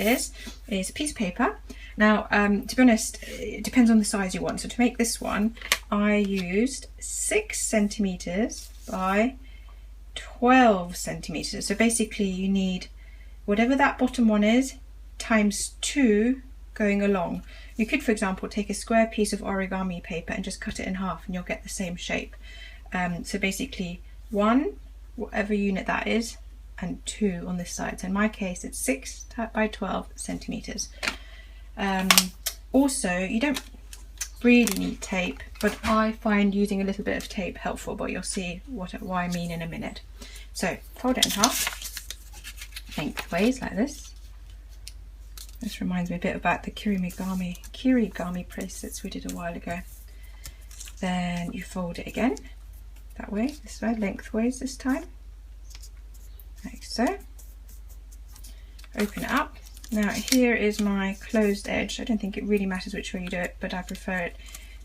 is a piece of paper. Now, to be honest, it depends on the size you want. So to make this one, I used 6 centimeters by 12 centimeters. So basically you need whatever that bottom one is times 2 going along. You could, for example, take a square piece of origami paper and just cut it in half and you'll get the same shape. So basically 1, whatever unit that is, and 2 on this side. So in my case it's 6 by 12 centimeters. Also, you don't really need tape, but I find using a little bit of tape helpful, but you'll see what I mean in a minute. So fold it in half, lengthways like this. This reminds me a bit about the kirigami bracelets we did a while ago. Then you fold it again, that way, this way, lengthways this time, like so. Open it up. Now here is my closed edge. I don't think it really matters which way you do it, but I prefer it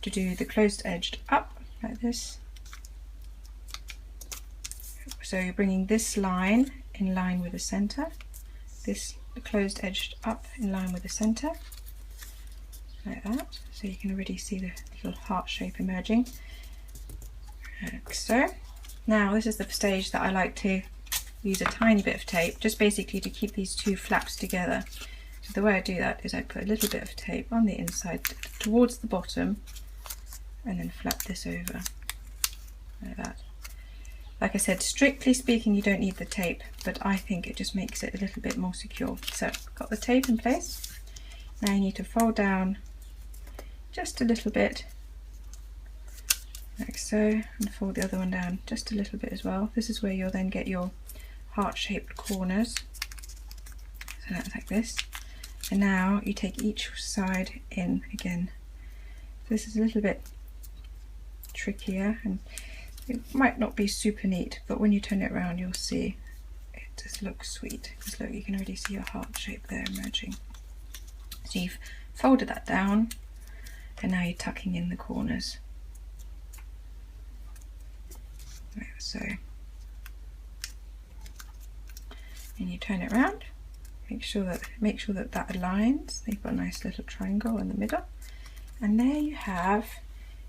to do the closed edged up like this. So you're bringing this line in line with the center, this closed edged up in line with the center, like that. So you can already see the little heart shape emerging, like so. Now this is the stage that I like to use a tiny bit of tape, just basically to keep these two flaps together. So the way I do that is I put a little bit of tape on the inside towards the bottom and then flap this over like that. Like I said, strictly speaking you don't need the tape, but I think it just makes it a little bit more secure. So got the tape in place. Now you need to fold down just a little bit like so, and fold the other one down just a little bit as well. This is where you'll then get your heart-shaped corners. So that's like this. And now you take each side in again. This is a little bit trickier and it might not be super neat, but when you turn it around you'll see it just looks sweet. Because look, you can already see your heart shape there emerging. So you've folded that down and now you're tucking in the corners. Like so. And you turn it around, make sure that that aligns. You've got a nice little triangle in the middle, and there you have,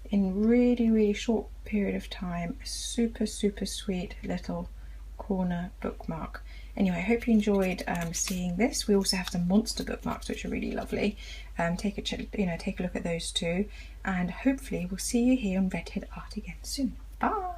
in really short period of time, a super sweet little corner bookmark. Anyway, I hope you enjoyed seeing this. We also have some monster bookmarks which are really lovely. Take a look at those too, and hopefully we'll see you here on Redhead Art again soon. Bye.